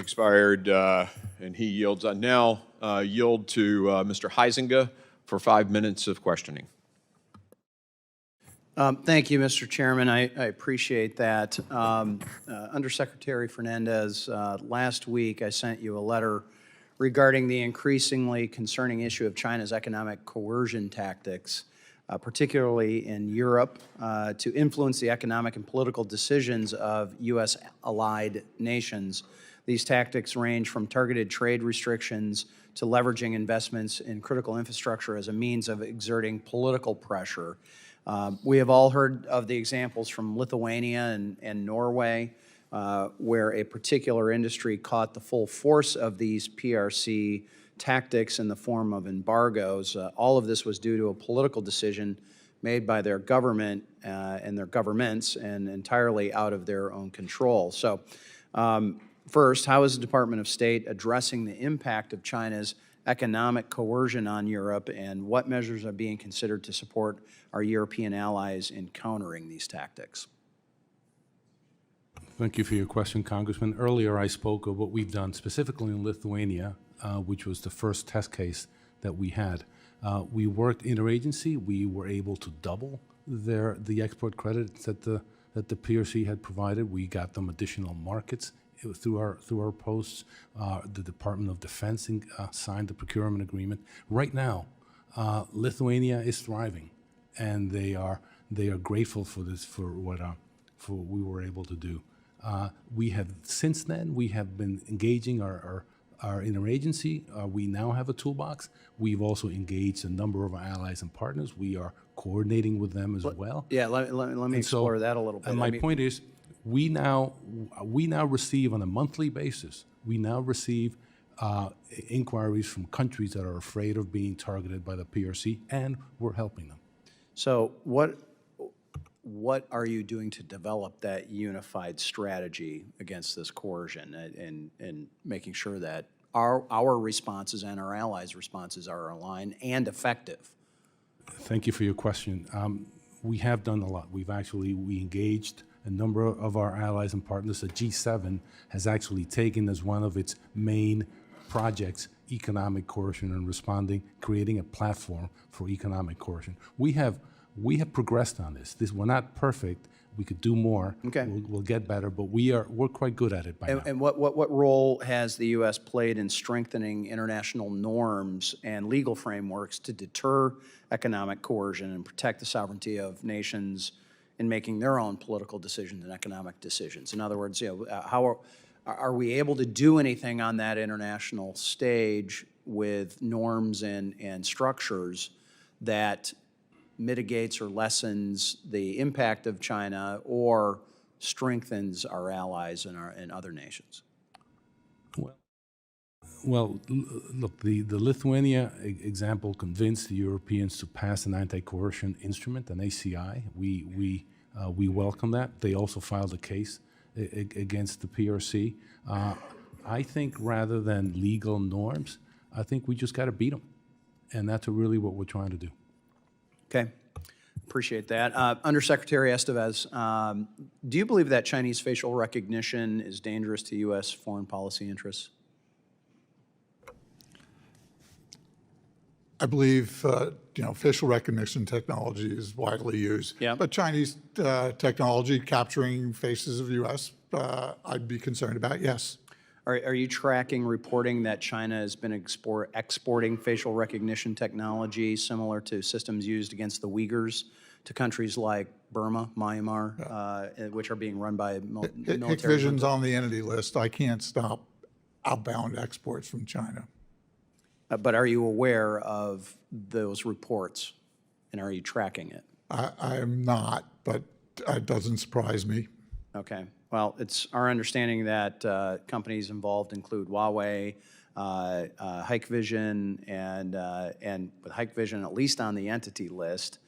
expired, and he yields. I now yield to Mr. Huizenga for 5 minutes of questioning. Thank you, Mr. Chairman. I appreciate that. Undersecretary Fernandez, last week I sent you a letter regarding the increasingly concerning issue of China's economic coercion tactics, particularly in Europe, to influence the economic and political decisions of U.S. allied nations. These tactics range from targeted trade restrictions to leveraging investments in critical infrastructure as a means of exerting political pressure. We have all heard of the examples from Lithuania and Norway, where a particular industry caught the full force of these PRC tactics in the form of embargoes. All of this was due to a political decision made by their government and their governments and entirely out of their own control. So first, how is the Department of State addressing the impact of China's economic coercion on Europe, and what measures are being considered to support our European allies in countering these tactics? Thank you for your question, Congressman. Earlier I spoke of what we've done specifically in Lithuania, which was the first test case that we had. We worked interagency. We were able to double the export credits that the PRC had provided. We got them additional markets through our posts. The Department of Defense signed the procurement agreement. Right now, Lithuania is thriving, and they are grateful for this, for what we were able to do. Since then we have been engaging our interagency. We now have a toolbox. We've also engaged a number of our allies and partners. We are coordinating with them as well. Yeah, let me explore that a little bit. And my point is, we now receive on a monthly basis, we now receive inquiries from countries that are afraid of being targeted by the PRC, and we're helping them. So what are you doing to develop that unified strategy against this coercion and making sure that our responses and our allies' responses are aligned and effective? Thank you for your question. We have done a lot. We engaged a number of our allies and partners. The G7 has actually taken as one of its main projects economic coercion and creating a platform for economic coercion. We have progressed on this. We're not perfect. We could do more. Okay. We'll get better, but we're quite good at it by now. And what role has the U.S. played in strengthening international norms and legal frameworks to deter economic coercion and protect the sovereignty of nations in making their own political decisions and economic decisions? In other words, how are we able to do anything on that international stage with norms and structures that mitigates or lessens the impact of China or strengthens our allies and other nations? Well, look, the Lithuania example convinced the Europeans to pass an anti-coercion instrument, an ACI. We welcome that. They also filed a case against the PRC. I think rather than legal norms, I think we just got to beat them, and that's really what we're trying to do. Okay, appreciate that. Undersecretary Estevez, do you believe that Chinese facial recognition is dangerous to U.S. foreign policy interests? I believe facial recognition technology is widely used. Yeah. But Chinese technology capturing faces of U.S., I'd be concerned about, yes. Are you tracking reporting that China has been exporting facial recognition technology similar to systems used against the Uyghurs to countries like Burma, Myanmar, which are being run by military? Hikvision's on the entity list. I can't stop outbound exports from China. But are you aware of those reports, and are you tracking it? I'm not, but it doesn't surprise me. Okay. Well, it's our understanding that companies involved include Huawei, Hikvision, and with Hikvision at least on the entity list,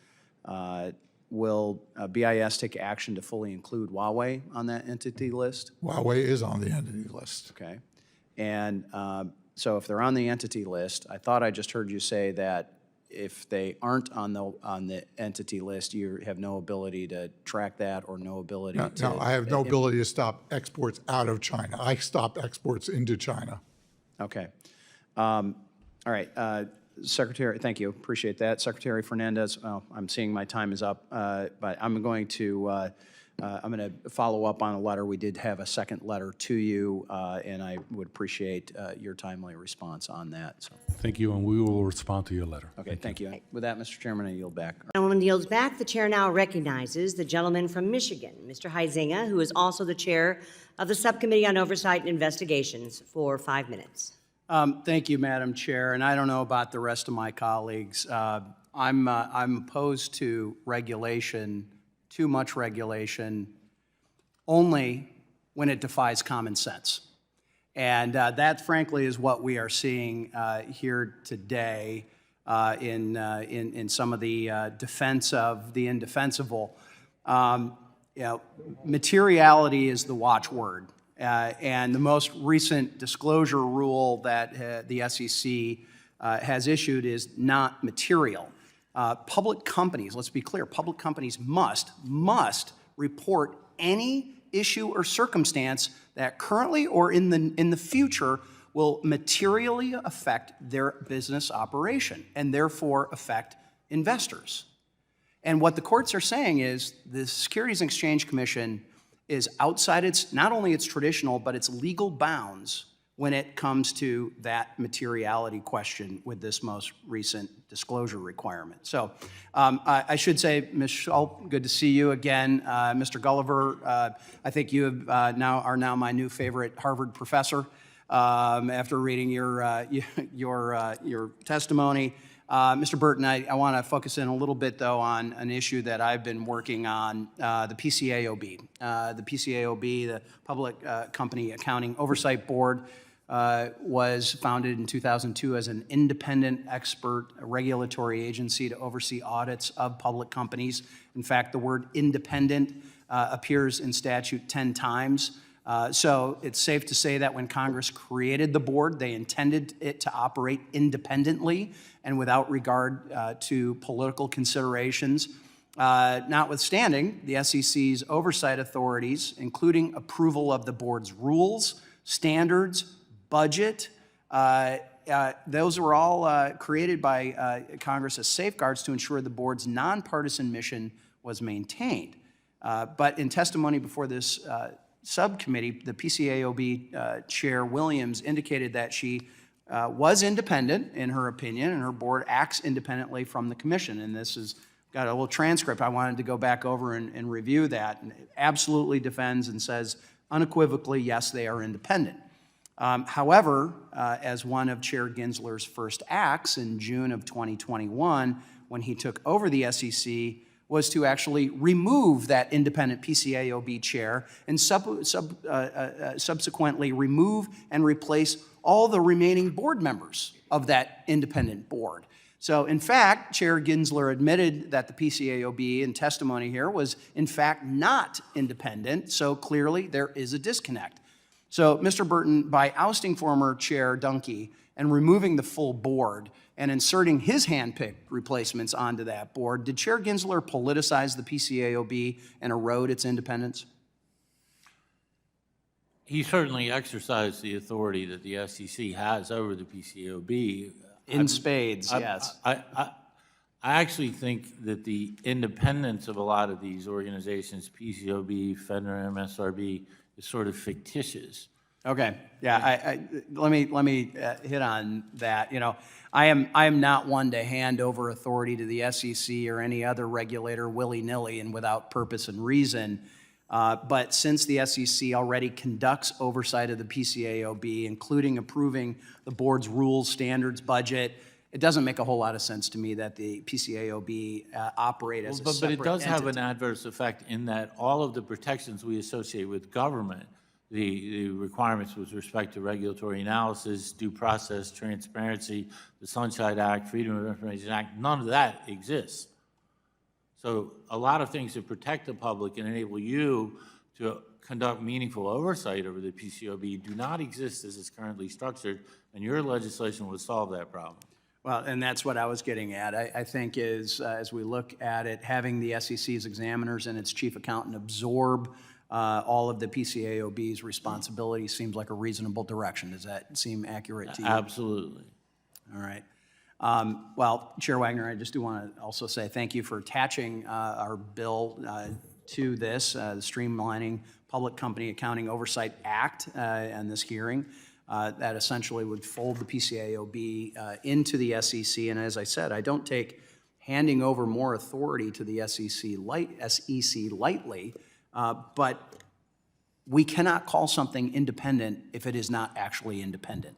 will BIS take action to fully include Huawei on that entity list? Huawei is on the entity list. Okay. And so if they're on the entity list, I thought I just heard you say that if they aren't on the entity list, you have no ability to track that or no ability to... No, I have no ability to stop exports out of China. I stop exports into China. Okay. All right. Secretary, thank you. Appreciate that. Secretary Fernandez, well, I'm seeing my time is up, but I'm going to follow up on a letter. We did have a second letter to you, and I would appreciate your timely response on that. So, Thank you, and we will respond to your letter. okay, thank you. With that, Mr. Chairman, I yield back. Gentleman yields back. The chair now recognizes the gentleman from Michigan, Mr. Huizenga, who is also the chair of the Subcommittee on Oversight and Investigations, for 5 minutes. Thank you, Madam Chair, and I don't know about the rest of my colleagues. I'm opposed to regulation, too much regulation, only when it defies common sense. And that, frankly, is what we are seeing here today in some of the defense of the indefensible. Materiality is the watchword. And the most recent disclosure rule that the SEC has issued is not material. Public companies, let's be clear, public companies must report any issue or circumstance that currently or in the future will materially affect their business operation and therefore affect investors. And what the courts are saying is the Securities and Exchange Commission is outside not only its traditional, but its legal bounds when it comes to that materiality question with this most recent disclosure requirement. So I should say, Ms. Schultz, good to see you again. Mr. Gulliver, I think you are now my new favorite Harvard professor after reading your testimony. Mr. Burton, I want to focus in a little bit, though, on an issue that I've been working on, the PCAOB. The PCAOB, the Public Company Accounting Oversight Board, was founded in 2002 as an independent expert regulatory agency to oversee audits of public companies. In fact, the word independent appears in statute 10 times. So it's safe to say that when Congress created the board, they intended it to operate independently and without regard to political considerations. Notwithstanding the SEC's oversight authorities, including approval of the board's rules, standards, budget, those were all created by Congress as safeguards to ensure the board's nonpartisan mission was maintained. But in testimony before this subcommittee, the PCAOB Chair Williams indicated that she was independent in her opinion, and her board acts independently from the commission. And this has got a little transcript. I wanted to go back over and review that. And it absolutely defends and says unequivocally, yes, they are independent. However, as one of Chair Gensler's first acts in June of 2021, when he took over the SEC, was to actually remove that independent PCAOB chair and subsequently remove and replace all the remaining board members of that independent board. So in fact, Chair Gensler admitted that the PCAOB in testimony here was in fact not independent, so clearly there is a disconnect. So Mr. Burton, by ousting former Chair Dunkey and removing the full board and inserting his hand-picked replacements onto that board, did Chair Gensler politicize the PCAOB and erode its independence? He certainly exercised the authority that the SEC has over the PCAOB. In spades, yes. I actually think that the independence of a lot of these organizations, PCAOB, FEDRA, MSRB, is sort of fictitious. Okay, yeah. Let me hit on that. You know, I am not one to hand over authority to the SEC or any other regulator willy-nilly and without purpose and reason. But since the SEC already conducts oversight of the PCAOB, including approving the board's rules, standards, budget, it doesn't make a whole lot of sense to me that the PCAOB operate as a separate But it does have entity. an adverse effect in that all of the protections we associate with government, the requirements with respect to regulatory analysis, due process, transparency, the Sunshine Act, Freedom of Information Act, none of that exists. So a lot of things that protect the public and enable you to conduct meaningful oversight over the PCAOB do not exist as it's currently structured, and your legislation would solve that problem. Well, and that's what I was getting at. I think is, as we look at it, having the SEC's examiners and its chief accountant absorb all of the PCAOB's responsibility seems like a reasonable direction. Does that seem accurate to you? Absolutely. All right. Well, Chair Wagner, I just do want to also say thank you for attaching our bill to this, the Streamlining Public Company Accounting Oversight Act and this hearing. That essentially would fold the PCAOB into the SEC. And as I said, I don't take handing over more authority to the SEC lightly, but we cannot call something independent if it is not actually independent.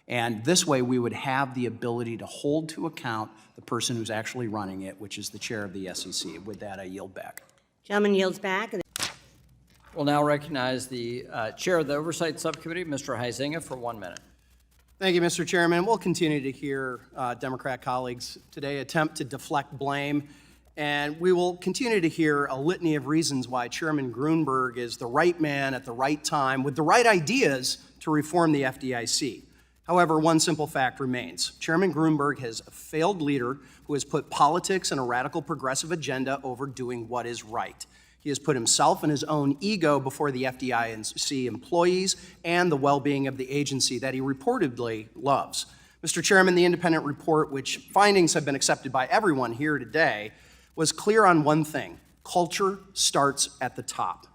And this way, we would have the ability to hold to account the person who's actually running it, which is the chair of the SEC. With that, I yield back. Gentleman yields back. We'll now recognize the Chair of the Oversight Subcommittee, Mr. Huizenga, for 1 minute. Thank you, Mr. Chairman. We'll continue to hear Democrat colleagues today attempt to deflect blame, and we will continue to hear a litany of reasons why Chairman Grunberg is the right man at the right time with the right ideas to reform the FDIC. However, one simple fact remains. Chairman Grunberg is a failed leader who has put politics and a radical progressive agenda over doing what is right. He has put himself and his own ego before the FDIC employees and the well-being of the agency that he reportedly loves. Mr. Chairman, the independent report, which findings have been accepted by everyone here today, was clear on one thing: culture starts at the top.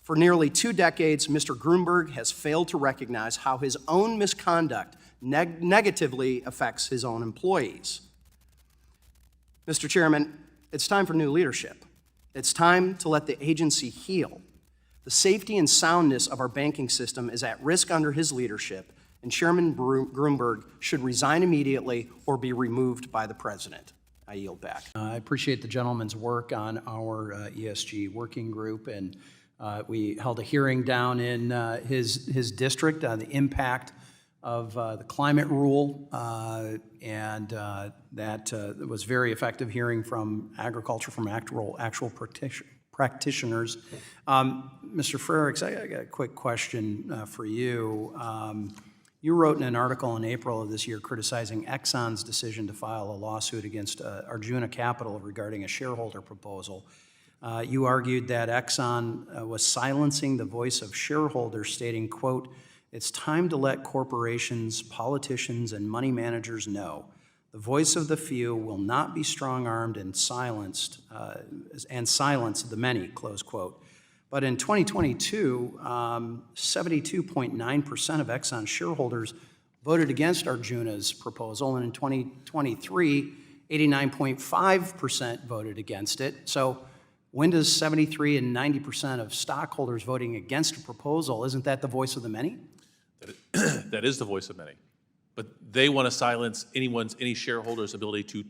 For nearly 2 decades, Mr. Grunberg has failed to recognize how his own misconduct negatively affects his own employees. Mr. Chairman, it's time for new leadership. It's time to let the agency heal. The safety and soundness of our banking system is at risk under his leadership, and Chairman Grunberg should resign immediately or be removed by the president. I yield back. I appreciate the gentleman's work on our ESG working group, and we held a hearing down in his district on the impact of the climate rule, and that was very effective hearing from agriculture, from actual practitioners. Mr. Frericks, I got a quick question for you. You wrote in an article in April of this year criticizing Exxon's decision to file a lawsuit against Arjuna Capital regarding a shareholder proposal. You argued that Exxon was silencing the voice of shareholders, stating, quote, "It's time to let corporations, politicians, and money managers know the voice of the few will not be strong-armed and silence the many," close quote. But in 2022, 72.9% of Exxon shareholders voted against Arjuna's proposal, and in 2023, 89.5% voted against it. So when does 73 and 90% of stockholders voting against a proposal, isn't that the voice of the many? That is the voice of many. But they want to silence any shareholder's ability to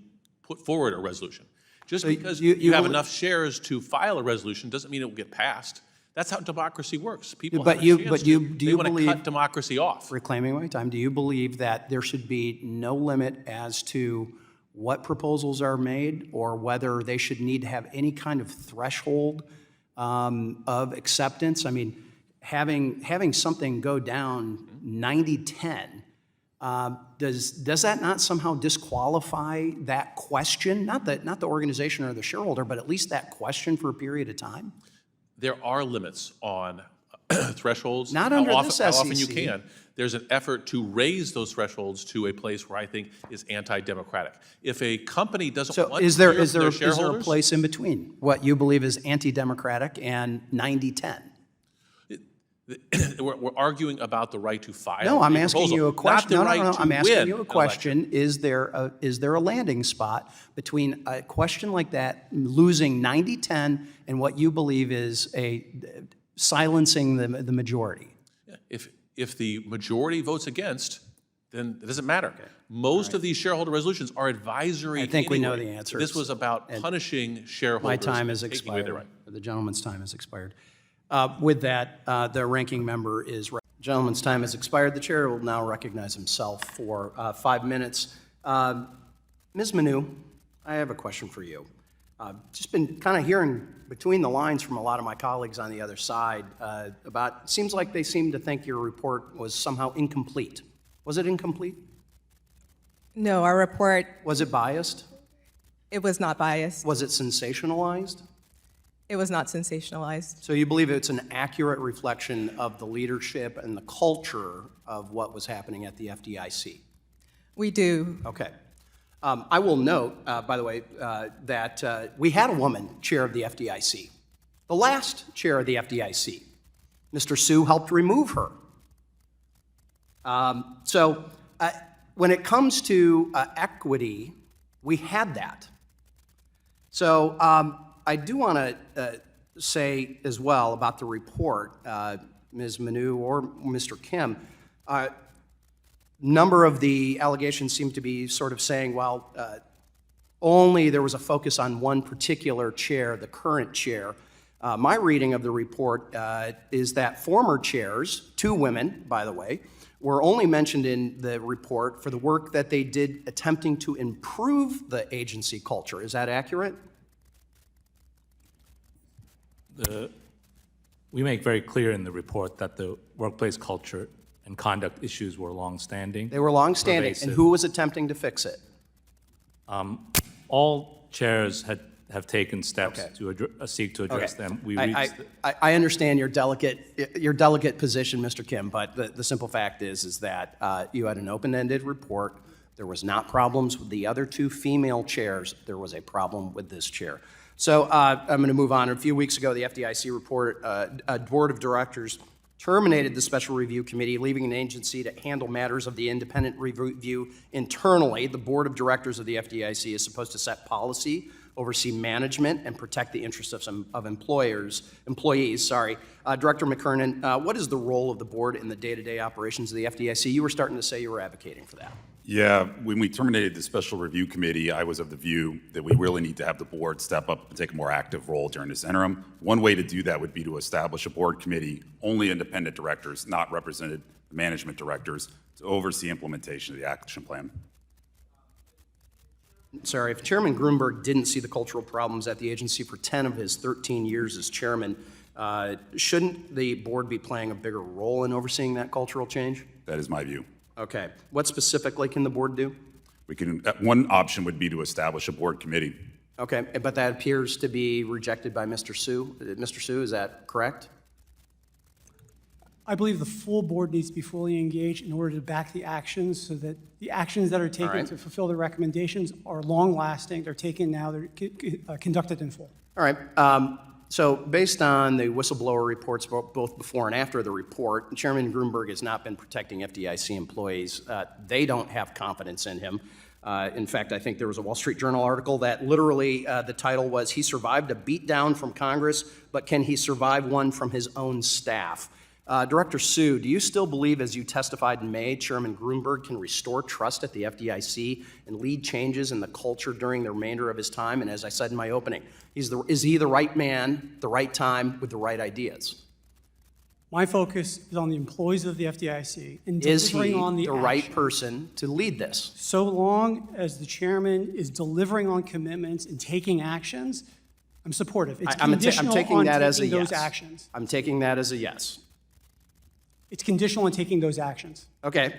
put forward a resolution. Just because you have enough shares to file a resolution doesn't mean it will get passed. That's how democracy works. People have a chance they want to cut democracy off. Reclaiming my time, do you believe that there should be no limit as to what proposals are made, or whether they should need to have any kind of threshold of acceptance? I mean, having something go down 90-10, does that not somehow disqualify that question? Not the organization or the shareholder, but at least that question for a period of time? There are limits on thresholds. Not under this SEC. How often you can. There's an effort to raise those thresholds to a place where I think is anti-democratic. If a company doesn't want to hear from their shareholders, is there a place in between what you believe is anti-democratic and 90-10? We're arguing about the right to file. No, I'm asking you a question. Not the right to I'm asking you a win question. Is there a landing spot between a question like that, losing 90-10, and what you believe is a silencing the majority? If the majority votes against, then it doesn't matter. Most of these shareholder resolutions are advisory. I think we know the answer. This was about punishing shareholders. My time has and taking away expired. their right. The gentleman's time has expired. With that, the ranking member is. Gentleman's time has expired. The chair will now recognize himself for 5 minutes. Ms. Manu, I have a question for you. Just been kind of hearing between the lines from a lot of my colleagues on the other side about, seems like they seem to think your report was somehow incomplete. Was it incomplete? No, our report, Was it biased? it was not biased. Was it sensationalized? It was not sensationalized. So you believe it's an accurate reflection of the leadership and the culture of what was happening at the FDIC? We do. Okay. I will note, by the way, that we had a woman chair of the FDIC. The last chair of the FDIC, Mr. Sue, helped remove her. So when it comes to equity, we had that. So I do want to say as well about the report, Ms. Manu or Mr. Kim, number of the allegations seem to be sort of saying, well, only there was a focus on one particular chair, the current chair. My reading of the report is that former chairs, 2 women, by the way, were only mentioned in the report for the work that they did attempting to improve the agency culture. Is that accurate? We make very clear in the report that the workplace culture and conduct issues were longstanding. They were longstanding, and pervasive. who was attempting to fix it? All chairs have taken steps Okay. to seek to address them. We I reached, I understand your delicate position, Mr. Kim, but the simple fact is that you had an open-ended report. There was not problems with the other 2 female chairs. There was a problem with this chair. So I'm going to move on. A few weeks ago, the FDIC report, a board of directors terminated the Special Review Committee, leaving an agency to handle matters of the independent review internally. The board of directors of the FDIC is supposed to set policy, oversee management, and protect the interests of employees. Director McKernan, what is the role of the board in the day-to-day operations of the FDIC? You were starting to say you were advocating for that. Yeah, when we terminated the Special Review Committee, I was of the view that we really need to have the board step up and take a more active role during this interim. One way to do that would be to establish a board committee, only independent directors, not represented management directors, to oversee implementation of the action plan. Sorry, if Chairman Grunberg didn't see the cultural problems at the agency for 10 of his 13 years as chairman, shouldn't the board be playing a bigger role in overseeing that cultural change? That is my view. Okay. What specifically can the board do? One option would be to establish a board committee. Okay, but that appears to be rejected by Mr. Sue. Mr. Sue, is that correct? I believe the full board needs to be fully engaged in order to back the actions so that the actions that are taken right. to fulfill the recommendations are long-lasting, they're taken now, they're conducted in full. All right. So based on the whistleblower reports, both before and after the report, Chairman Grunberg has not been protecting FDIC employees. They don't have confidence in him. In fact, I think there was a Wall Street Journal article that literally the title was, "He survived a beatdown from Congress, but can he survive one from his own staff?" Director Sue, do you still believe, as you testified in May, Chairman Grunberg can restore trust at the FDIC and lead changes in the culture during the remainder of his time? And as I said in my opening, is he the right man, the right time, with the right ideas? My focus is on the employees of the FDIC and Is he delivering on the right action. person to lead this? So long as the chairman is delivering on commitments and taking actions, I'm supportive. It's I'm conditional taking on that as a taking yes. those actions. I'm taking that as a yes. It's conditional on taking those actions. Okay.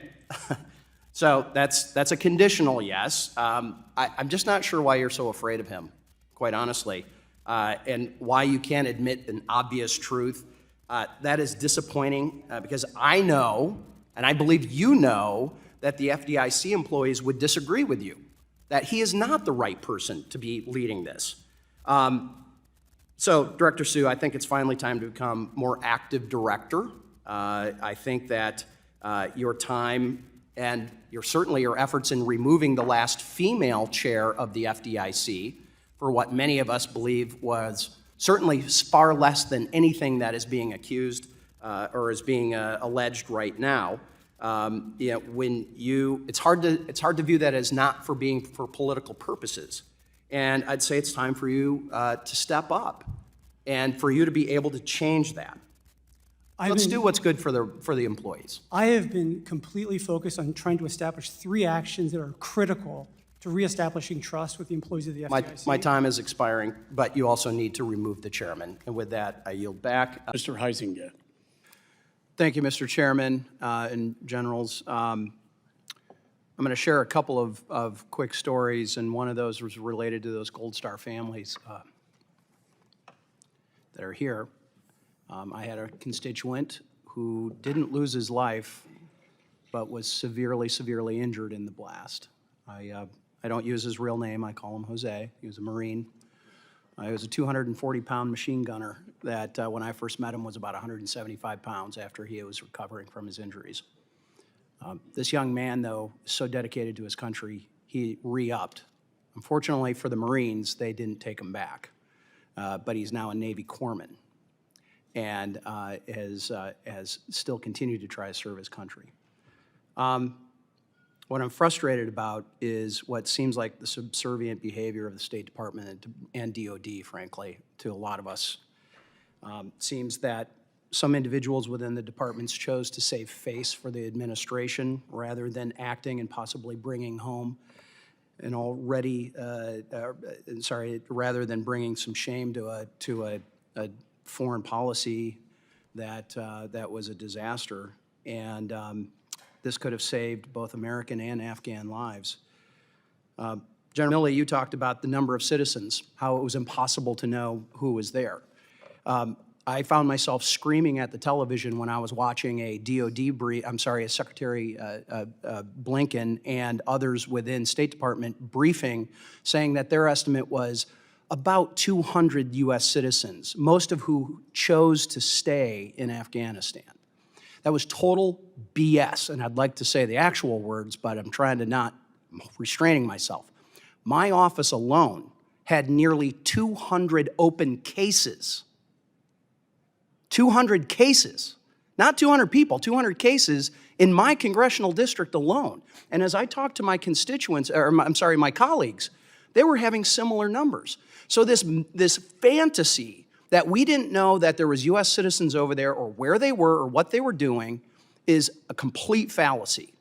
So that's a conditional yes. I'm just not sure why you're so afraid of him, quite honestly, and why you can't admit an obvious truth. That is disappointing because I know, and I believe you know, that the FDIC employees would disagree with you, that he is not the right person to be leading this. So, Director Sue, I think it's finally time to become more active director. I think that your time and certainly your efforts in removing the last female chair of the FDIC for what many of us believe was certainly far less than anything that is being accused or is being alleged right now. It's hard to view that as not for political purposes. And I'd say it's time for you to step up and for you to be able to change that. Let's do what's good for the employees. I have been completely focused on trying to establish 3 actions that are critical to reestablishing trust with the employees of the FDIC. My time is expiring, but you also need to remove the chairman. And with that, I yield back. Mr. Huizenga. Thank you, Mr. Chairman and generals. I'm going to share a couple of quick stories, and one of those was related to those Gold Star families that are here. I had a constituent who didn't lose his life, but was severely, severely injured in the blast. I don't use his real name. I call him Jose. He was a Marine. He was a 240-pound machine gunner that, when I first met him, was about 175 pounds after he was recovering from his injuries. This young man, though, is so dedicated to his country, he re-upped. Unfortunately for the Marines, they didn't take him back, but he's now a Navy corpsman and has still continued to try to serve his country. What I'm frustrated about is what seems like the subservient behavior of the State Department and DOD, frankly, to a lot of us. Seems that some individuals within the departments chose to save face for the administration rather than acting and possibly bringing home an already, rather than bringing some shame to a foreign policy that was a disaster. And this could have saved both American and Afghan lives. General Milley, you talked about the number of citizens, how it was impossible to know who was there. I found myself screaming at the television when I was watching a a Secretary Blinken and others within State Department briefing saying that their estimate was about 200 U.S. citizens, most of who chose to stay in Afghanistan. That was total BS, and I'd like to say the actual words, but I'm trying to not, I'm restraining myself. My office alone had nearly 200 open cases. 200 cases, not 200 people, 200 cases in my congressional district alone. And as I talked to my constituents, my colleagues, they were having similar numbers. So this fantasy that we didn't know that there was U.S. citizens over there or where they were or what they were doing is a complete fallacy.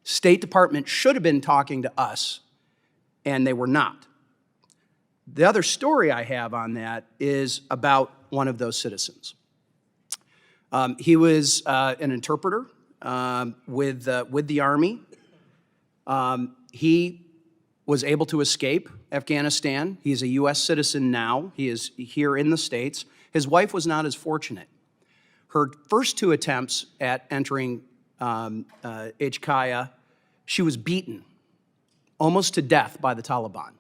State Department should have been talking to us, and they were not. The other story I have on that is about one of those citizens. He was an interpreter with the Army. He was able to escape Afghanistan. He is a U.S. citizen now. He is here in the States. His wife was not as fortunate. Her first two attempts at entering HKIA, she was beaten almost to death by the Taliban.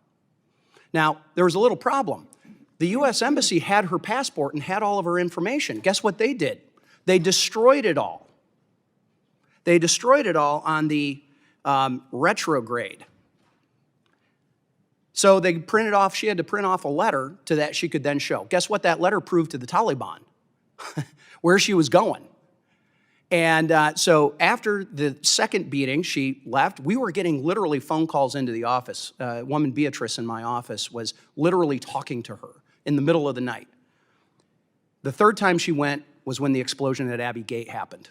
Now, there was a little problem. The U.S. Embassy had her passport and had all of her information. Guess what they did? They destroyed it all. They destroyed it all on the retrograde. So they printed off, she had to print off a letter to that she could then show. Guess what that letter proved to the Taliban? Where she was going. And so after the second beating, she left. We were getting literally phone calls into the office. A woman, Beatrice, in my office was literally talking to her in the middle of the night. The third time she went was when the explosion at Abbey Gate happened.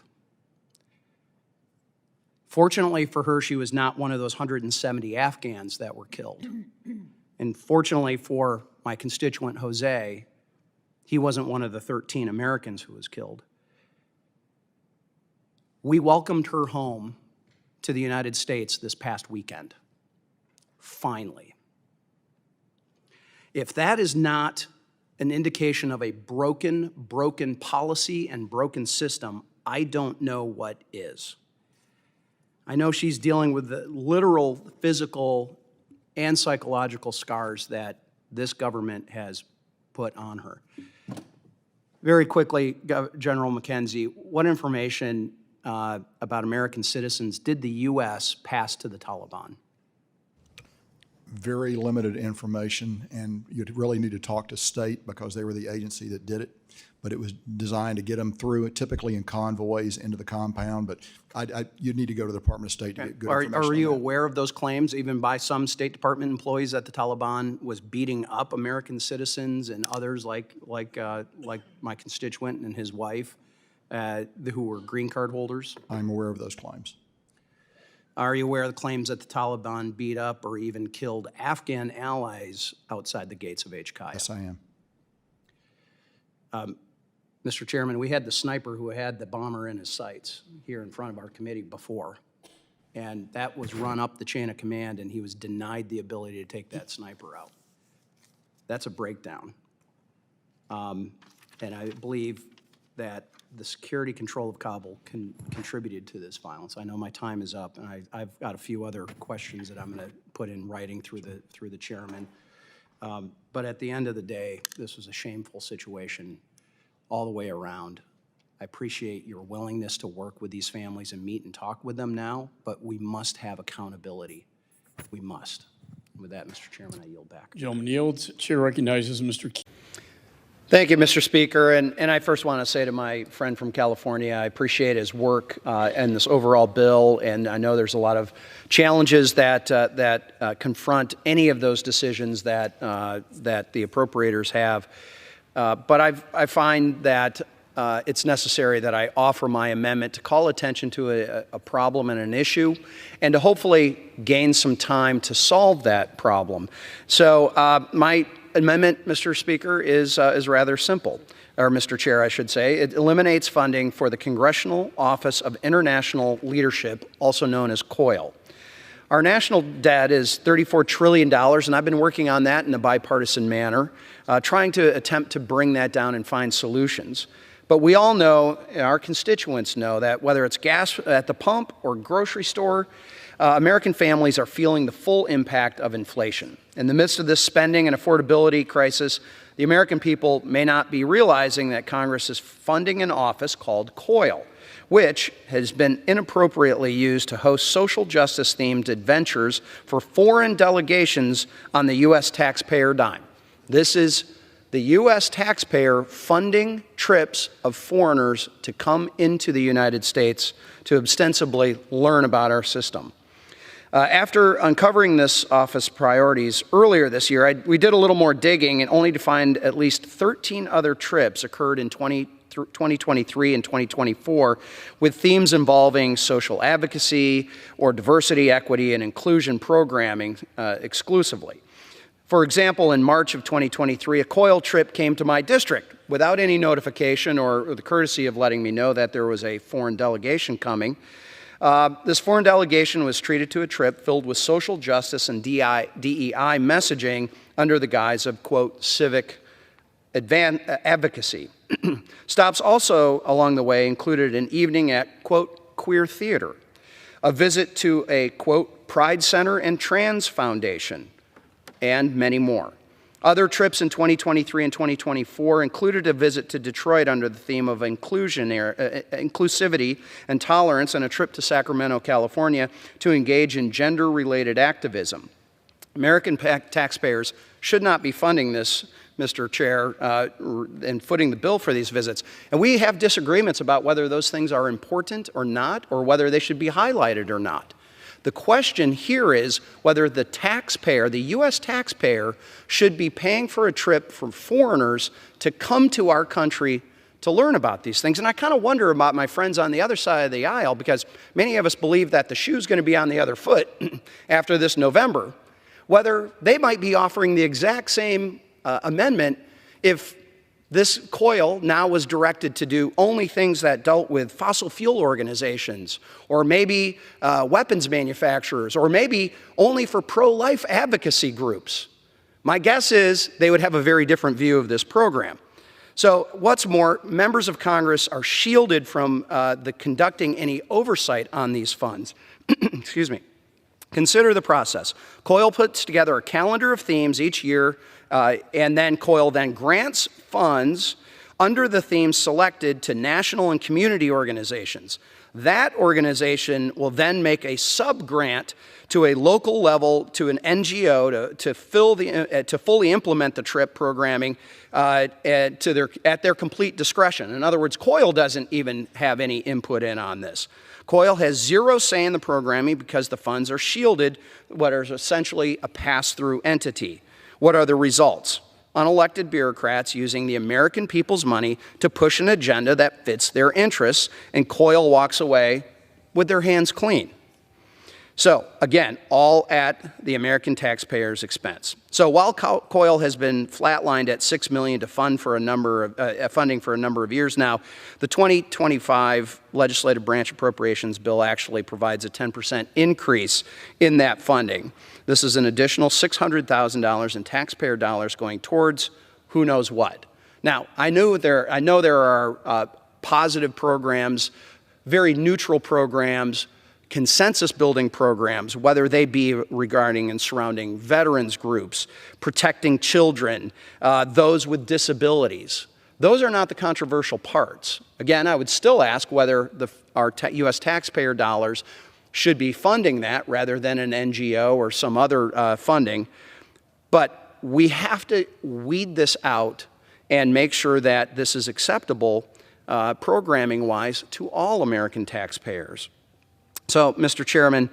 Fortunately for her, she was not one of those 170 Afghans that were killed. And fortunately for my constituent, Jose, he wasn't one of the 13 Americans who was killed. We welcomed her home to the United States this past weekend, finally. If that is not an indication of a broken policy and broken system, I don't know what is. I know she's dealing with the literal physical and psychological scars that this government has put on her. Very quickly, General McKenzie, what information about American citizens did the U.S. pass to the Taliban? Very limited information, and you'd really need to talk to state because they were the agency that did it. But it was designed to get them through, typically in convoys into the compound. But you'd need to go to the Department of State to get good information. Are you aware of those claims, even by some State Department employees, that the Taliban was beating up American citizens and others like my constituent and his wife, who were green card holders? I'm aware of those claims. Are you aware of the claims that the Taliban beat up or even killed Afghan allies outside the gates of HKIA? Yes, I am. Mr. Chairman, we had the sniper who had the bomber in his sights here in front of our committee before. And that was run up the chain of command, and he was denied the ability to take that sniper out. That's a breakdown. And I believe that the security control of Kabul contributed to this violence. I know my time is up, and I've got a few other questions that I'm going to put in writing through the chairman. But at the end of the day, this was a shameful situation all the way around. I appreciate your willingness to work with these families and meet and talk with them now, but we must have accountability. We must. With that, Mr. Chairman, I yield back. Gentleman yields. Chair recognizes Mr. Key. Thank you, Mr. Speaker. And I first want to say to my friend from California, I appreciate his work in this overall bill, and I know there's a lot of challenges that confront any of those decisions that the appropriators have. But I find that it's necessary that I offer my amendment to call attention to a problem and an issue, and to hopefully gain some time to solve that problem. So my amendment, Mr. Speaker, is rather simple, or Mr. Chair, I should say. It eliminates funding for the Congressional Office of International Leadership, also known as COIL. Our national debt is $34 trillion, and I've been working on that in a bipartisan manner, trying to attempt to bring that down and find solutions. But we all know, our constituents know, that whether it's gas at the pump or grocery store, American families are feeling the full impact of inflation. In the midst of this spending and affordability crisis, the American people may not be realizing that Congress is funding an office called COIL, which has been inappropriately used to host social justice-themed adventures for foreign delegations on the U.S. taxpayer dime. This is the U.S. taxpayer funding trips of foreigners to come into the United States to ostensibly learn about our system. After uncovering this office priorities earlier this year, we did a little more digging, and only to find at least 13 other trips occurred in 2023 and 2024 with themes involving social advocacy or diversity, equity, and inclusion programming exclusively. For example, in March of 2023, a COIL trip came to my district without any notification or the courtesy of letting me know that there was a foreign delegation coming. This foreign delegation was treated to a trip filled with social justice and DEI messaging under the guise of, quote, civic advocacy. Stops also along the way included an evening at, quote, queer theater, a visit to a, quote, Pride Center and Trans Foundation, and many more. Other trips in 2023 and 2024 included a visit to Detroit under the theme of inclusivity and tolerance, and a trip to Sacramento, California to engage in gender-related activism. American taxpayers should not be funding this, Mr. Chair, and footing the bill for these visits. And we have disagreements about whether those things are important or not, or whether they should be highlighted or not. The question here is whether the taxpayer, the U.S. taxpayer, should be paying for a trip for foreigners to come to our country to learn about these things. And I kind of wonder about my friends on the other side of the aisle, because many of us believe that the shoe's going to be on the other foot after this November, whether they might be offering the exact same amendment if this COIL now was directed to do only things that dealt with fossil fuel organizations, or maybe weapons manufacturers, or maybe only for pro-life advocacy groups. My guess is they would have a very different view of this program. So what's more, members of Congress are shielded from conducting any oversight on these funds. Excuse me. Consider the process. COIL puts together a calendar of themes each year, and then COIL then grants funds under the themes selected to national and community organizations. That organization will then make a sub-grant to a local level to an NGO to fully implement the trip programming at their complete discretion. In other words, COIL doesn't even have any input in on this. COIL has zero say in the programming because the funds are shielded, what is essentially a pass-through entity. What are the results? Unelected bureaucrats using the American people's money to push an agenda that fits their interests, and COIL walks away with their hands clean. So again, all at the American taxpayers' expense. So while COIL has been flatlined at $6 million to fund for a number of, funding for a number of years now, the 2025 legislative branch appropriations bill actually provides a 10% increase in that funding. This is an additional $600,000 in taxpayer dollars going towards who knows what. Now, I know there are positive programs, very neutral programs, consensus-building programs, whether they be regarding and surrounding veterans groups, protecting children, those with disabilities. Those are not the controversial parts. Again, I would still ask whether our U.S. taxpayer dollars should be funding that rather than an NGO or some other funding. But we have to weed this out and make sure that this is acceptable programming-wise to all American taxpayers. So, Mr. Chairman,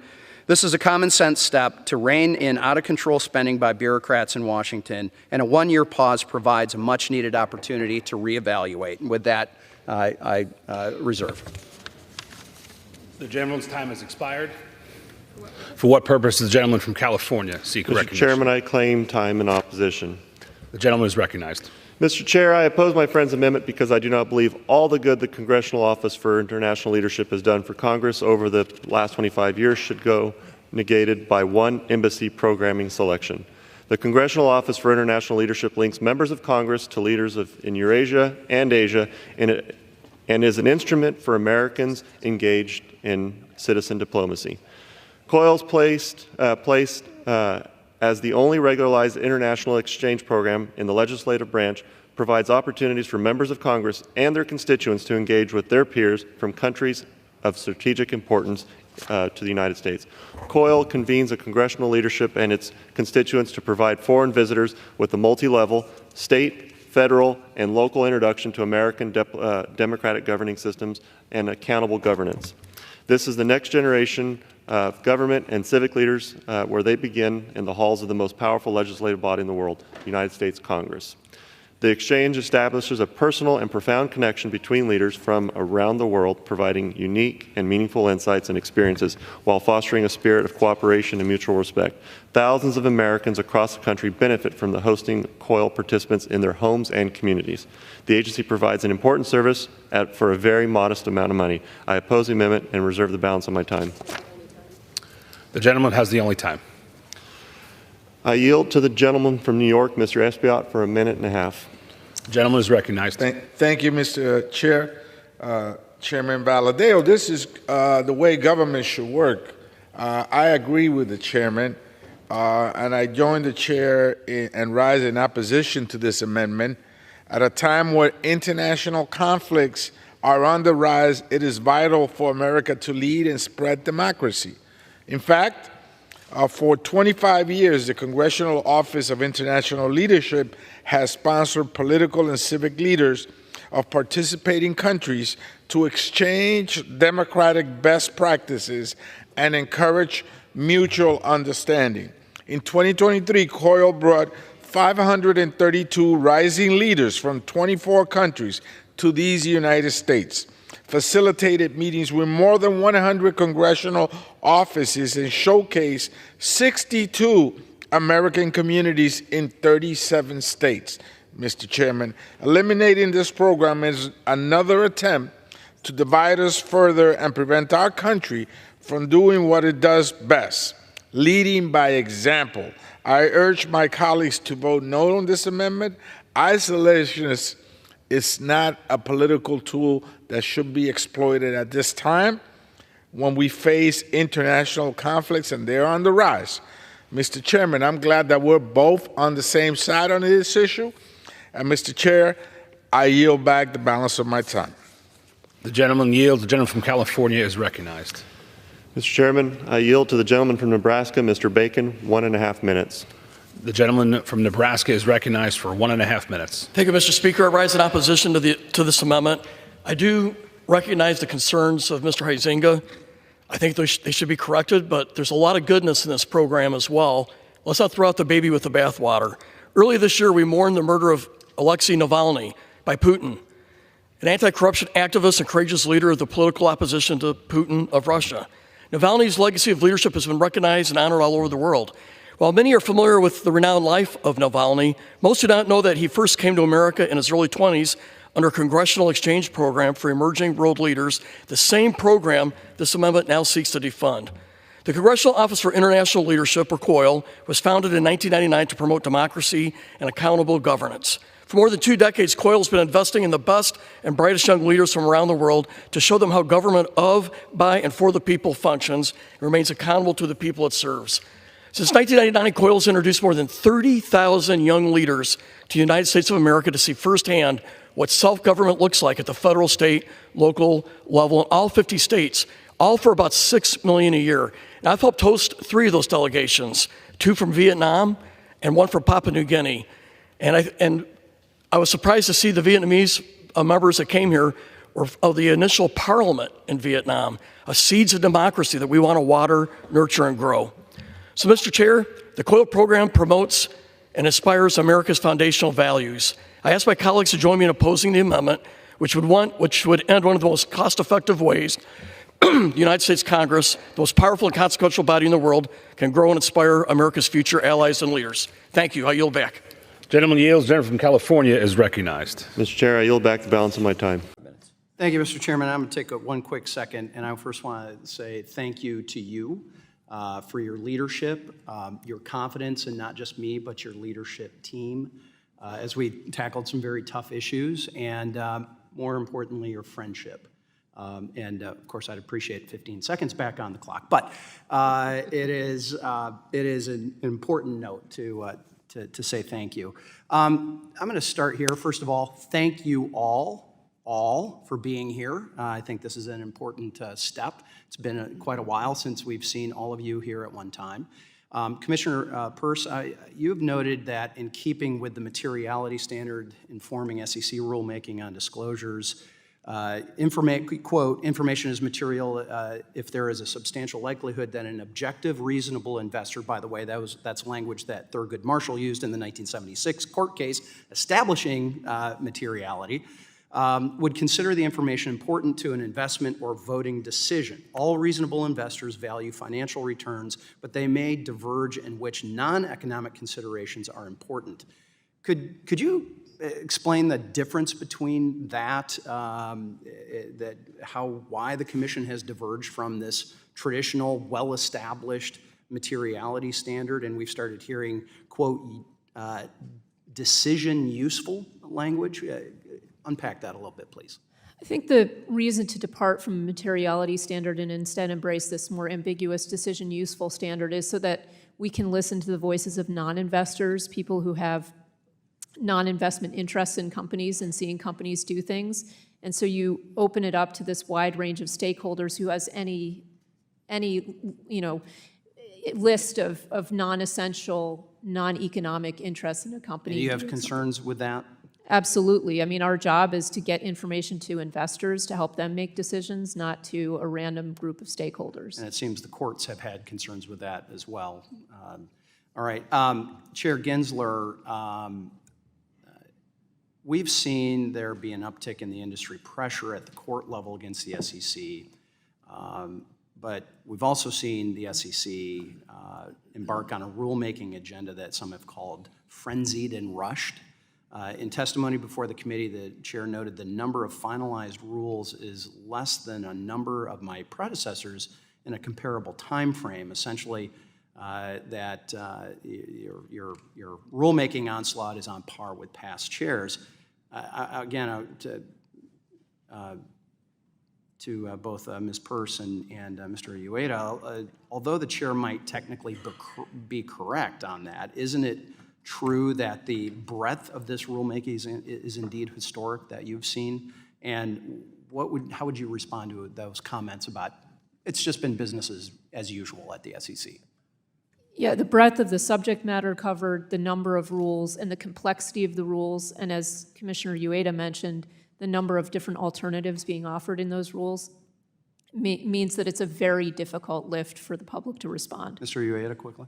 this is a common sense step to rein in out-of-control spending by bureaucrats in Washington, and a one-year pause provides a much-needed opportunity to reevaluate. And with that, I reserve. The gentleman's time has expired. For what purpose does the gentleman from California seek recognition? Mr. Chairman, I claim time in opposition. The gentleman is recognized. Mr. Chair, I oppose my friend's amendment because I do not believe all the good the Congressional Office for International Leadership has done for Congress over the last 25 years should go negated by one embassy programming selection. The Congressional Office for International Leadership links members of Congress to leaders in Eurasia and Asia and is an instrument for Americans engaged in citizen diplomacy. COIL's placed as the only regularized international exchange program in the legislative branch, provides opportunities for members of Congress and their constituents to engage with their peers from countries of strategic importance to the United States. COIL convenes a congressional leadership and its constituents to provide foreign visitors with a multi-level, state, federal, and local introduction to American democratic governing systems and accountable governance. This is the next generation of government and civic leaders where they begin in the halls of the most powerful legislative body in the world, the United States Congress. The exchange establishes a personal and profound connection between leaders from around the world, providing unique and meaningful insights and experiences while fostering a spirit of cooperation and mutual respect. Thousands of Americans across the country benefit from the hosting COIL participants in their homes and communities. The agency provides an important service for a very modest amount of money. I oppose the amendment and reserve the balance of my time. The gentleman has the only time. I yield to the gentleman from New York, Mr. Espiot, for a minute and a half. The gentleman is recognized. Thank you, Mr. Chair. Chairman Valadeo, this is the way government should work. I agree with the chairman, and I join the chair and rise in opposition to this amendment. At a time where international conflicts are on the rise, it is vital for America to lead and spread democracy. In fact, for 25 years, the Congressional Office of International Leadership has sponsored political and civic leaders of participating countries to exchange democratic best practices and encourage mutual understanding. In 2023, COIL brought 532 rising leaders from 24 countries to these United States, facilitated meetings with more than 100 congressional offices, and showcased 62 American communities in 37 states. Mr. Chairman, eliminating this program is another attempt to divide us further and prevent our country from doing what it does best, leading by example. I urge my colleagues to vote no on this amendment. Isolationists is not a political tool that should be exploited at this time when we face international conflicts, and they're on the rise. Mr. Chairman, I'm glad that we're both on the same side on this issue. And Mr. Chair, I yield back the balance of my time. The gentleman yields. The gentleman from California is recognized. Mr. Chairman, I yield to the gentleman from Nebraska, Mr. Bacon, 1.5 minutes. The gentleman from Nebraska is recognized for 1.5 minutes. Thank you, Mr. Speaker. I rise in opposition to this amendment. I do recognize the concerns of Mr. Huizenga. I think they should be corrected, but there's a lot of goodness in this program as well. Let's not throw out the baby with the bathwater. Earlier this year, we mourned the murder of Alexei Navalny by Putin, an anti-corruption activist and courageous leader of the political opposition to Putin of Russia. Navalny's legacy of leadership has been recognized and honored all over the world. While many are familiar with the renowned life of Navalny, most do not know that he first came to America in his early 20s under a Congressional Exchange Program for Emerging World Leaders, the same program this amendment now seeks to defund. The Congressional Office for International Leadership, or COIL, was founded in 1999 to promote democracy and accountable governance. For more than 2 decades, COIL has been investing in the best and brightest young leaders from around the world to show them how government of, by, and for the people functions and remains accountable to the people it serves. Since 1999, COIL has introduced more than 30,000 young leaders to the United States of America to see firsthand what self-government looks like at the federal, state, local level in all 50 states, all for about $6 million a year. And I've helped host 3 of those delegations, 2 from Vietnam and 1 from Papua New Guinea. And I was surprised to see the Vietnamese members that came here were of the initial parliament in Vietnam, a seeds of democracy that we want to water, nurture, and grow. So, Mr. Chair, the COIL program promotes and inspires America's foundational values. I ask my colleagues to join me in opposing the amendment, which would end one of the most cost-effective ways the United States Congress, the most powerful and consequential body in the world, can grow and inspire America's future allies and leaders. Thank you. I yield back. Gentleman yields. Gentleman from California is recognized. Mr. Chair, I yield back the balance of my time. Thank you, Mr. Chairman. I'm going to take one quick second, and I first want to say thank you to you for your leadership, your confidence in not just me, but your leadership team as we tackled some very tough issues, and more importantly, your friendship. Of course, I'd appreciate 15 seconds back on the clock, but it is an important note to say thank you. I'm going to start here. First of all, thank you all for being here. I think this is an important step. It's been quite a while since we've seen all of you here at one time. Commissioner Peirce, you have noted that in keeping with the materiality standard informing SEC rulemaking on disclosures, quote, information is material if there is a substantial likelihood that an objective, reasonable investor, by the way, that's language that Thurgood Marshall used in the 1976 court case establishing materiality, would consider the information important to an investment or voting decision. All reasonable investors value financial returns, but they may diverge in which non-economic considerations are important. Could you explain the difference between that, why the Commission has diverged from this traditional, well-established materiality standard, and we've started hearing, quote, decision useful language? Unpack that a little bit, please. I think the reason to depart from the materiality standard and instead embrace this more ambiguous decision useful standard is so that we can listen to the voices of non-investors, people who have non-investment interests in companies and seeing companies do things. And so you open it up to this wide range of stakeholders who has any list of non-essential, non-economic interests in a company. Do you have concerns with that? Absolutely. I mean, our job is to get information to investors to help them make decisions, not to a random group of stakeholders. And it seems the courts have had concerns with that as well. All right. Chair Gensler, we've seen there be an uptick in the industry pressure at the court level against the SEC, but we've also seen the SEC embark on a rulemaking agenda that some have called frenzied and rushed. In testimony before the committee, the chair noted the number of finalized rules is less than a number of my predecessors in a comparable time frame, essentially that your rulemaking onslaught is on par with past chairs. Again, to both Ms. Peirce and Mr. Ueda, although the chair might technically be correct on that, isn't it true that the breadth of this rulemaking is indeed historic that you've seen? And how would you respond to those comments about it's just been business as usual at the SEC? Yeah, the breadth of the subject matter covered, the number of rules, and the complexity of the rules, and as Commissioner Ueda mentioned, the number of different alternatives being offered in those rules means that it's a very difficult lift for the public to respond. Mr. Ueda, quickly.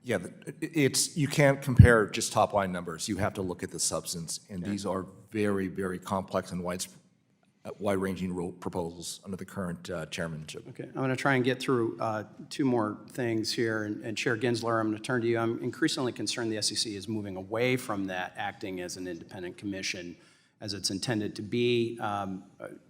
Yeah, you can't compare just top-line numbers. You have to look at the substance, and these are very, very complex and widespread. wide-ranging rule proposals under the current chairmanship. Okay, I'm going to try and get through two more things here. And Chair Gensler, I'm going to turn to you. I'm increasingly concerned the SEC is moving away from that, acting as an independent commission as it's intended to be.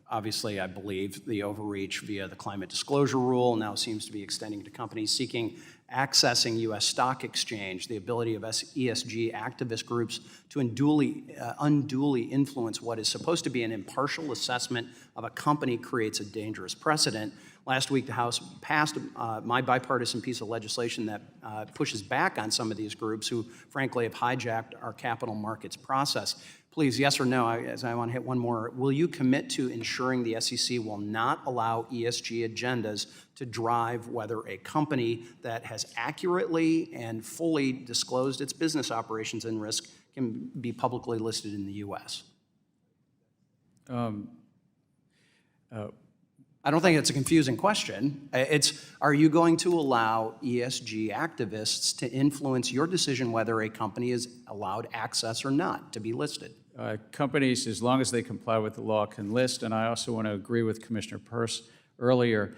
Obviously, I believe the overreach via the climate disclosure rule now seems to be extending to companies seeking accessing U.S. stock exchange, the ability of ESG activist groups to unduly influence what is supposed to be an impartial assessment of a company creates a dangerous precedent. Last week, the House passed my bipartisan piece of legislation that pushes back on some of these groups who, frankly, have hijacked our capital markets process. Please, yes or no, as I want to hit one more, will you commit to ensuring the SEC will not allow ESG agendas to drive whether a company that has accurately and fully disclosed its business operations and risk can be publicly listed in the U.S.? I don't think it's a confusing question. Are you going to allow ESG activists to influence your decision whether a company is allowed access or not to be listed? Companies, as long as they comply with the law, can list. And I also want to agree with Commissioner Peirce earlier.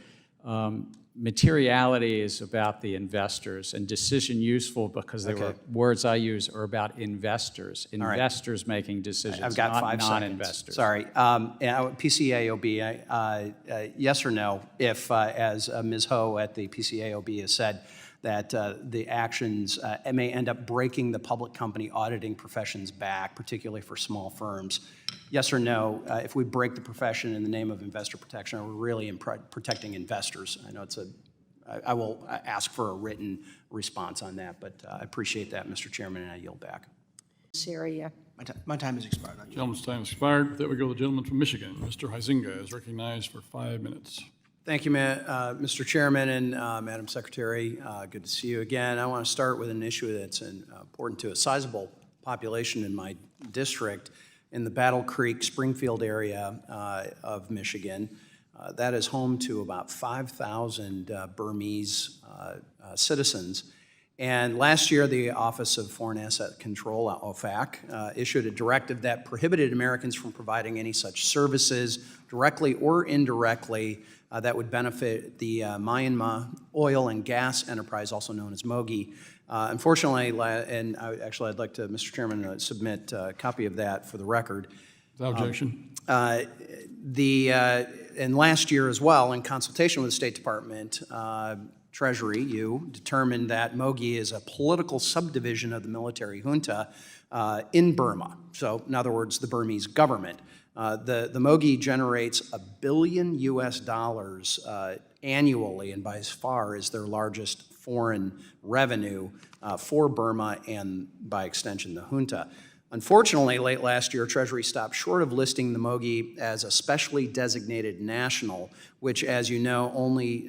Materiality is about the investors, and decision useful, because they were words I use, are about investors. Investors making decisions, I've got not 5 non-investors. Sorry. PCAOB, yes or no, if, as Ms. Ho at the PCAOB has said, that the actions may end up breaking the public company auditing profession's back, particularly for small firms. Yes or no, if we break the profession in the name of investor protection, are we really protecting investors? I know I will ask for a written response on that, but I appreciate that, Mr. Chairman, and I yield back. This area. My time has expired. Gentleman's time has expired. With that, we go to the gentleman from Michigan. Mr. Huizenga is recognized for 5 minutes. Thank you, Mr. Chairman and Madam Secretary. Good to see you again. I want to start with an issue that's important to a sizable population in my district, in the Battle Creek, Springfield area of Michigan. That is home to about 5,000 Burmese citizens. And last year, the Office of Foreign Asset Control, OFAC, issued a directive that prohibited Americans from providing any such services, directly or indirectly, that would benefit the Myanmar oil and gas enterprise, also known as MOGI. Unfortunately, and I'd like to, Mr. Chairman, submit a copy of that for the record. Without objection. And last year as well, in consultation with the State Department, Treasury, you determined that MOGI is a political subdivision of the military junta in Burma. So, in other words, the Burmese government. The MOGI generates $1 billion annually, and by far is their largest foreign revenue for Burma and, by extension, the junta. Unfortunately, late last year, Treasury stopped short of listing the MOGI as a specially designated national, which, as you know,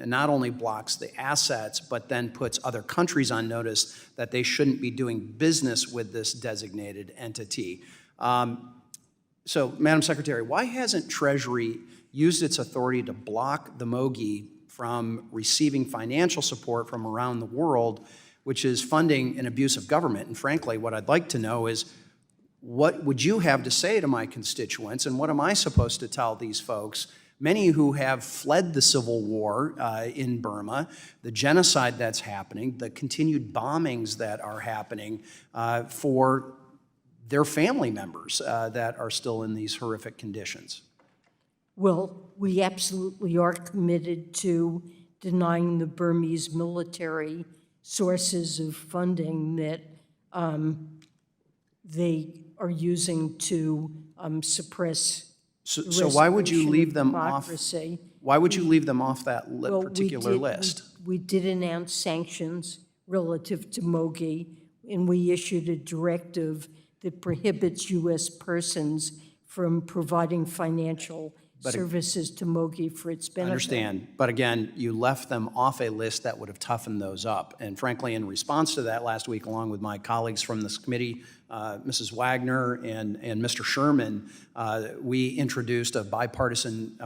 not only blocks the assets, but then puts other countries on notice that they shouldn't be doing business with this designated entity. So, Madam Secretary, why hasn't Treasury used its authority to block the MOGI from receiving financial support from around the world, which is funding an abuse of government? And frankly, what I'd like to know is, what would you have to say to my constituents, and what am I supposed to tell these folks, many who have fled the civil war in Burma, the genocide that's happening, the continued bombings that are happening for their family members that are still in these horrific conditions? Well, we absolutely are committed to denying the Burmese military sources of funding that they are using to suppress So why would you leave them off? Why would you leave them off that particular list? We did announce sanctions relative to MOGI, and we issued a directive that prohibits U.S. persons from providing financial services to MOGI for its benefit. I understand, but again, you left them off a list that would have toughened those up. And frankly, in response to that last week, along with my colleagues from this committee, Mrs. Wagner and Mr. Sherman, we introduced a bipartisan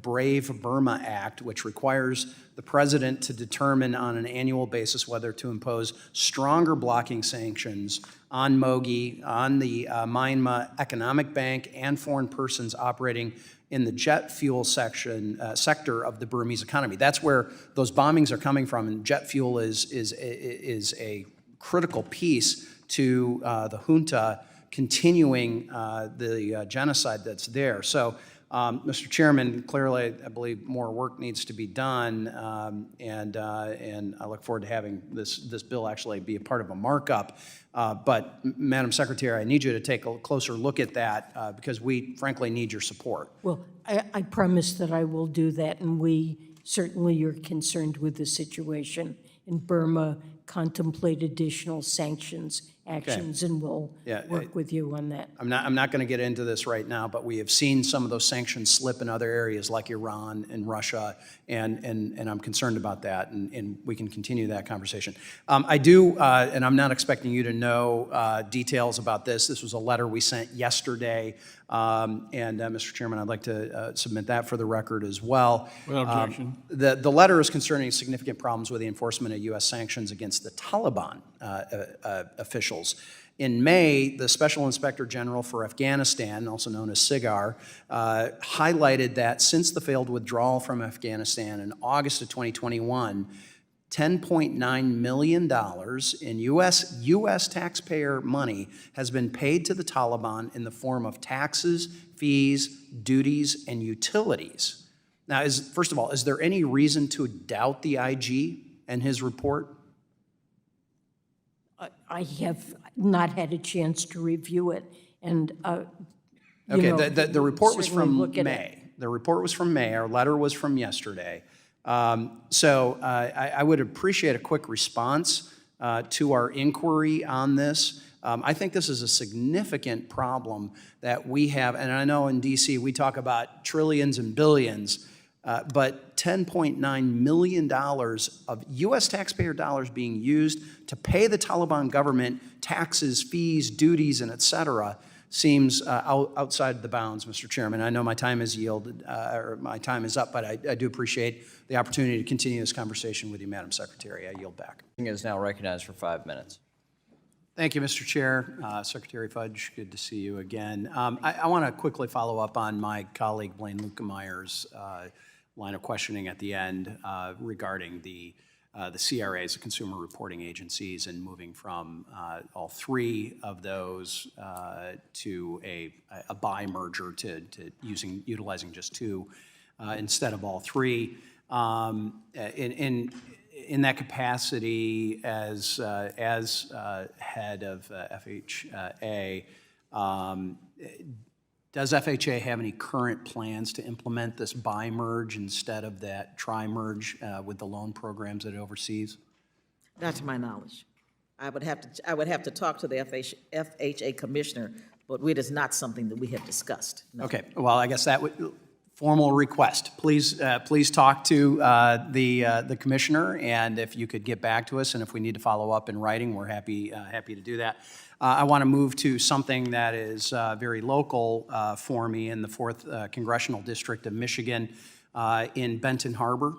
Brave Burma Act, which requires the president to determine on an annual basis whether to impose stronger blocking sanctions on MOGI, on the Myanmar Economic Bank, and foreign persons operating in the jet fuel sector of the Burmese economy. That's where those bombings are coming from, and jet fuel is a critical piece to the junta continuing the genocide that's there. So, Mr. Chairman, clearly, I believe more work needs to be done, and I look forward to having this bill actually be a part of a markup. But, Madam Secretary, I need you to take a closer look at that because we, frankly, need your support. Well, I promise that I will do that, and we certainly are concerned with the situation in Burma, contemplate additional sanctions actions, and we'll work with you on that. I'm not going to get into this right now, but we have seen some of those sanctions slip in other areas like Iran and Russia, and I'm concerned about that, and we can continue that conversation. I do, and I'm not expecting you to know details about this. This was a letter we sent yesterday, and Mr. Chairman, I'd like to submit that for the record as well. Without objection. The letter is concerning significant problems with the enforcement of U.S. sanctions against the Taliban officials. In May, the Special Inspector General for Afghanistan, also known as SIGAR, highlighted that since the failed withdrawal from Afghanistan in August of 2021, $10.9 million in U.S. taxpayer money has been paid to the Taliban in the form of taxes, fees, duties, and utilities. Now, first of all, is there any reason to doubt the IG and his report? I have not had a chance to review it, and okay, the report was from May. The report was from May. Our letter was from yesterday. So I would appreciate a quick response to our inquiry on this. I think this is a significant problem that we have, and I know in D.C. we talk about trillions and billions, but $10.9 million of U.S. taxpayer dollars being used to pay the Taliban government taxes, fees, duties, and et cetera seems outside the bounds, Mr. Chairman. I know my time is my time is up, but I do appreciate the opportunity to continue this conversation with you, Madam Secretary. I yield back. Is now recognized for 5 minutes. Thank you, Mr. Chair. Secretary Fudge, good to see you again. I want to quickly follow up on my colleague Blaine Luckemeyer's line of questioning at the end regarding the CRAs, the consumer reporting agencies, and moving from all three of those to a buy merger to utilizing just two instead of all three. In that capacity as head of FHA, does FHA have any current plans to implement this buy-merge instead of that tri-merge with the loan programs that it oversees? Not to my knowledge. I would have to talk to the FHA commissioner, but it is not something that we have discussed. No. Okay. Well, I guess that would formal request. Please talk to the commissioner, and if you could get back to us, and if we need to follow up in writing, we're happy to do that. I want to move to something that is very local for me in the 4th Congressional District of Michigan in Benton Harbor.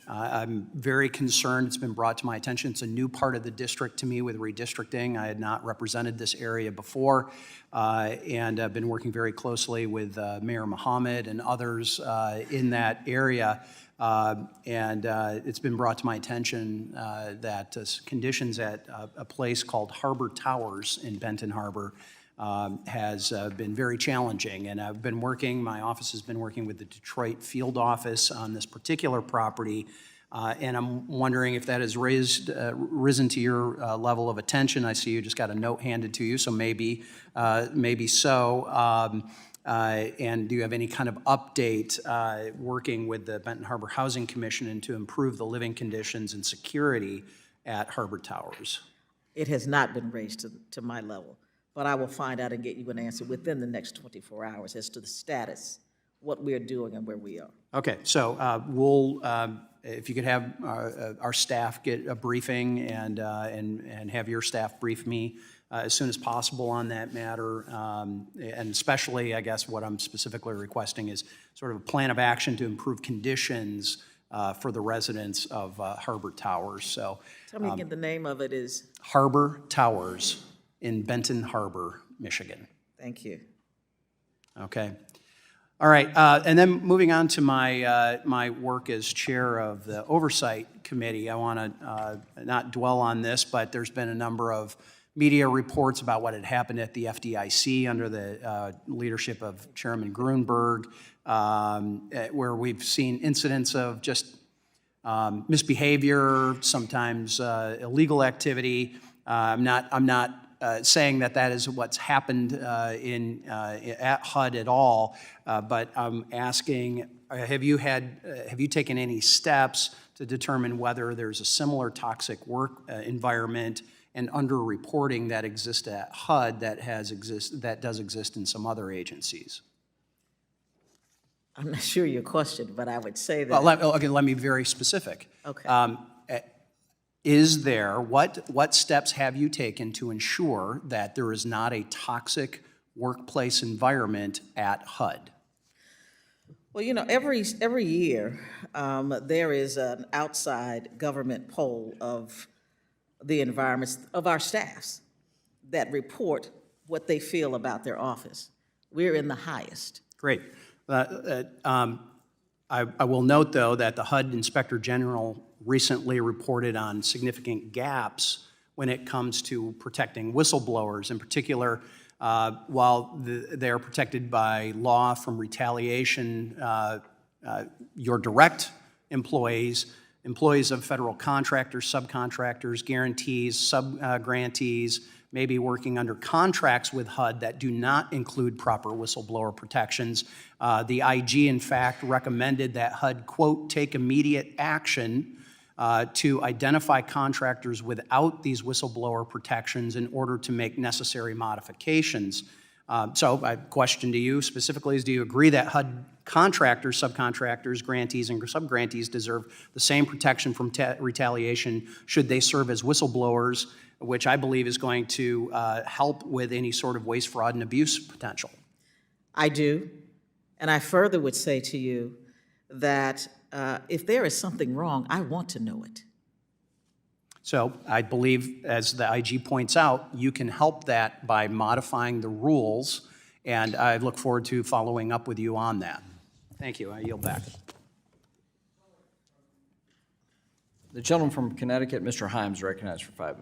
I'm very concerned. It's been brought to my attention. It's a new part of the district to me with redistricting. I had not represented this area before, and I've been working very closely with Mayor Mohammed and others in that area. And it's been brought to my attention that conditions at a place called Harbor Towers in Benton Harbor has been very challenging. And my office has been working with the Detroit field office on this particular property. And I'm wondering if that has risen to your level of attention. I see you just got a note handed to you, so maybe so. And do you have any kind of update working with the Benton Harbor Housing Commission and to improve the living conditions and security at Harbor Towers? It has not been raised to my level, but I will find out and get you an answer within the next 24 hours as to the status, what we're doing and where we are. Okay, so we'll, if you could have our staff get a briefing and have your staff brief me as soon as possible on that matter, and especially, I guess, what I'm specifically requesting is sort of a plan of action to improve conditions for the residents of Harbor Towers. So, tell me again, the name of it is? Harbor Towers in Benton Harbor, Michigan. Thank you. Okay. All right, and then moving on to my, my work as chair of the Oversight Committee, I want to not dwell on this, but there's been a number of media reports about what had happened at the FDIC under the leadership of Chairman Grunberg, where we've seen incidents of just misbehavior, sometimes illegal activity. I'm not saying that that is what's happened at HUD at all, but I'm asking, have you taken any steps to determine whether there's a similar toxic work environment and underreporting that exists at HUD that does exist in some other agencies? I'm not sure your question, but I would say that. Well, let me be very specific. Okay. Is there, what steps have you taken to ensure that there is not a toxic workplace environment at HUD? Well, you know, every year there is an outside government poll of the environments of our staffs that report what they feel about their office. We're in the highest. Great. I will note, though, that the HUD Inspector General recently reported on significant gaps when it comes to protecting whistleblowers. In particular, while they are protected by law from retaliation, your direct employees, employees of federal contractors, subcontractors, guarantees, sub-grantees, may be working under contracts with HUD that do not include proper whistleblower protections. The IG, in fact, recommended that HUD, quote, take immediate action to identify contractors without these whistleblower protections in order to make necessary modifications. So my question to you specifically is, do you agree that HUD contractors, subcontractors, grantees, and subgrantees deserve the same protection from retaliation should they serve as whistleblowers, which I believe is going to help with any sort of waste, fraud, and abuse potential? I do. And I further would say to you that if there is something wrong, I want to know it. So I believe, as the IG points out, you can help that by modifying the rules, and I look forward to following up with you on that. Thank you. I yield back. The gentleman from Connecticut, Mr. Himes, recognized for 5 minutes.